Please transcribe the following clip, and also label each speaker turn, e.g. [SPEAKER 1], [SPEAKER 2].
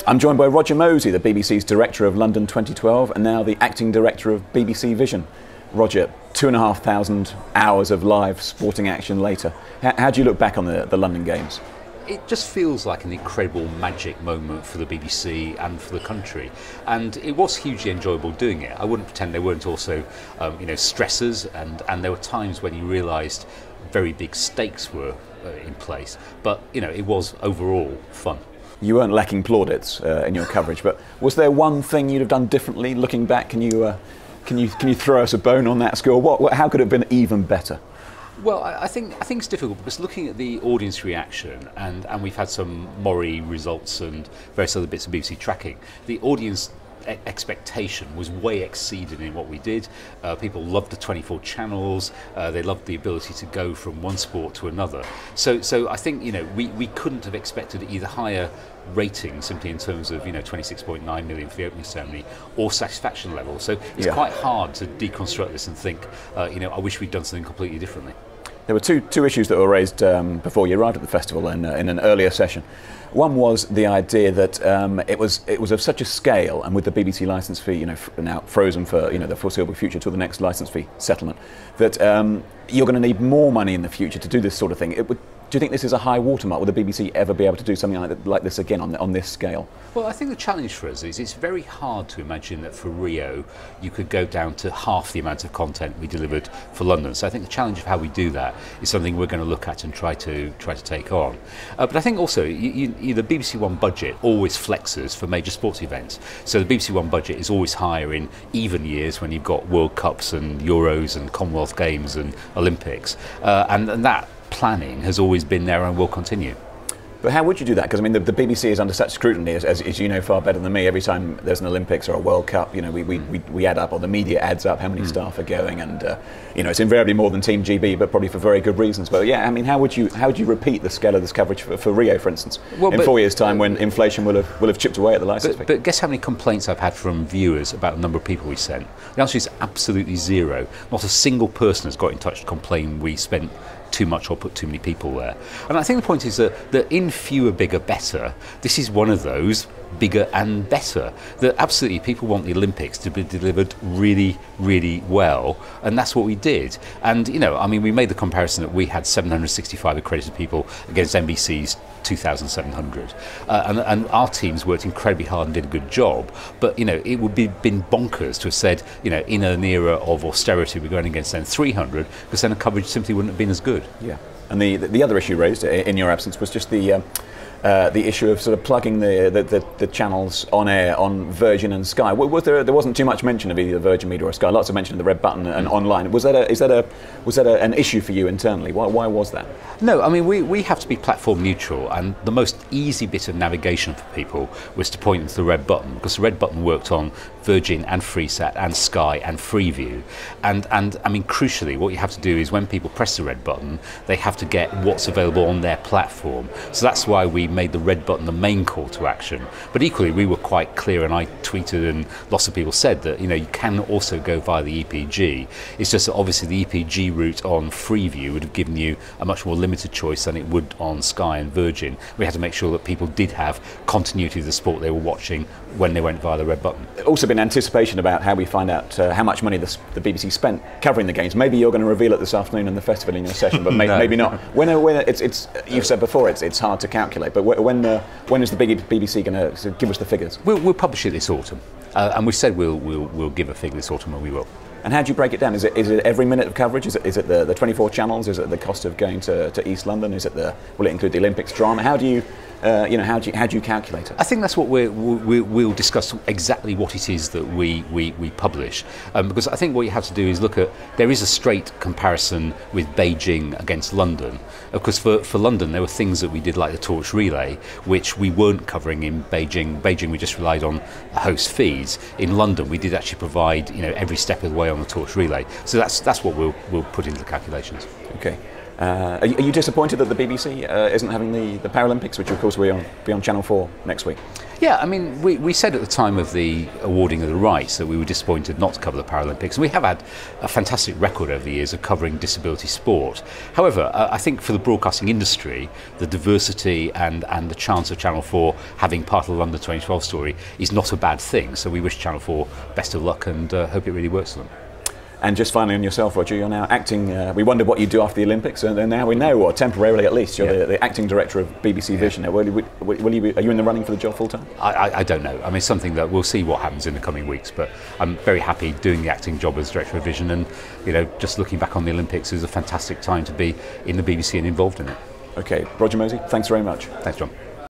[SPEAKER 1] I'm joined by Roger Mosey, the BBC's Director of London 2012 and now the Acting Director of BBC Vision. Roger, 2,500 hours of live sporting action later. How do you look back on the London Games?
[SPEAKER 2] It just feels like an incredible magic moment for the BBC and for the country, and it was hugely enjoyable doing it. I wouldn't pretend there weren't also stressors, and there were times when you realised very big stakes were in place, but it was overall fun.
[SPEAKER 1] You weren't lacking plaudits in your coverage, but was there one thing you'd have done differently looking back? Can you throw us a bone on that score? How could it have been even better?
[SPEAKER 2] Well, I think it's difficult because looking at the audience reaction, and we've had some Mori results and various other bits of BBC tracking, the audience expectation was way exceeded in what we did. People loved the 24 channels. They loved the ability to go from one sport to another. So I think we couldn't have expected either higher rating simply in terms of 26.9 million for the opening ceremony or satisfaction level. So it's quite hard to deconstruct this and think I wish we'd done something completely differently.
[SPEAKER 1] There were two issues that were raised before you arrived at the festival in an earlier session. One was the idea that it was of such a scale, and with the BBC licence fee now frozen for the foreseeable future till the next licence fee settlement, that you're going to need more money in the future to do this sort of thing. Do you think this is a high watermark? Will the BBC ever be able to do something like this again on this scale?
[SPEAKER 2] Well, I think the challenge for us is it's very hard to imagine that for Rio you could go down to half the amount of content we delivered for London. So I think the challenge of how we do that is something we're going to look at and try to take on. But I think also the BBC One budget always flexes for major sports events. So the BBC One budget is always higher in even years when you've got World Cups and Euros and Commonwealth Games and Olympics, and that planning has always been there and will continue.
[SPEAKER 1] But how would you do that? Because the BBC is under such scrutiny, as you know far better than me. Every time there's an Olympics or a World Cup, we add up, or the media adds up how many staff are going, and it's invariably more than Team GB, but probably for very good reasons. But how would you repeat the scale of this coverage for Rio, for instance, in 4 years' time when inflation will have chipped away at the licence fee?
[SPEAKER 2] But guess how many complaints I've had from viewers about the number of people we sent? The answer is absolutely zero. Not a single person has got in touch to complain we spent too much or put too many people there. And I think the point is that in fewer, bigger, better, this is one of those bigger and better. That absolutely people want the Olympics to be delivered really, really well, and that's what we did. And we made the comparison that we had 765 accredited people against NBC's 2,700, and our teams worked incredibly hard and did a good job. But it would be been bonkers to have said in an era of austerity we're going against then 300, because then the coverage simply wouldn't have been as good.
[SPEAKER 1] Yeah, and the other issue raised in your absence was just the issue of sort of plugging the channels on air on Virgin and Sky. There wasn't too much mention of either Virgin Media or Sky. Lots of mention of the red button and online. Was that an issue for you internally? Why was that?
[SPEAKER 2] No, we have to be platform neutral, and the most easy bit of navigation for people was to point to the red button, because the red button worked on Virgin and Freesat and Sky and Freeview. And crucially, what you have to do is when people press the red button, they have to get what's available on their platform. So that's why we made the red button the main call to action. But equally, we were quite clear, and I tweeted and lots of people said that you can also go via the EPG. It's just that obviously the EPG route on Freeview would have given you a much more limited choice than it would on Sky and Virgin. We had to make sure that people did have continuity of the sport they were watching when they went via the red button.
[SPEAKER 1] Also been anticipation about how we find out how much money the BBC spent covering the games. Maybe you're going to reveal it this afternoon in the festival in your session, but maybe not. When you've said before it's hard to calculate, but when is the BBC going to give us the figures?
[SPEAKER 2] We'll publish it this autumn, and we've said we'll give a figure this autumn, and we will. And
[SPEAKER 1] how do you break it down? Is it every minute of coverage? Is it the 24 channels? Is it the cost of going to East London? Will it include the Olympics drama? How do you calculate it?
[SPEAKER 2] I think that's what we'll discuss, exactly what it is that we publish, because I think what you have to do is look at, there is a straight comparison with Beijing against London. Of course, for London there were things that we did like the torch relay, which we weren't covering in Beijing. Beijing we just relied on host feeds. In London we did actually provide every step of the way on the torch relay. So that's what we'll put into the calculations.
[SPEAKER 1] Okay. Are you disappointed that the BBC isn't having the Paralympics, which of course will be on Channel 4 next week?
[SPEAKER 2] Yeah, I mean, we said at the time of the awarding of the rights that we were disappointed not to cover the Paralympics, and we have had a fantastic record over the years of covering disability sport. However, I think for the broadcasting industry, the diversity and the chance of Channel 4 having part of the London 2012 story is not a bad thing, so we wish Channel 4 best of luck and hope it really works for them.
[SPEAKER 1] And just finally on yourself, Roger, you're now acting, we wondered what you'd do after the Olympics, and now we know, or temporarily at least, you're the acting director of BBC Vision. Are you in the running for the job full time?
[SPEAKER 2] I don't know. I mean, it's something that we'll see what happens in the coming weeks, but I'm very happy doing the acting job as director of Vision, and just looking back on the Olympics is a fantastic time to be in the BBC and involved in it.
[SPEAKER 1] Okay, Roger Mosey, thanks very much.
[SPEAKER 2] Thanks, John.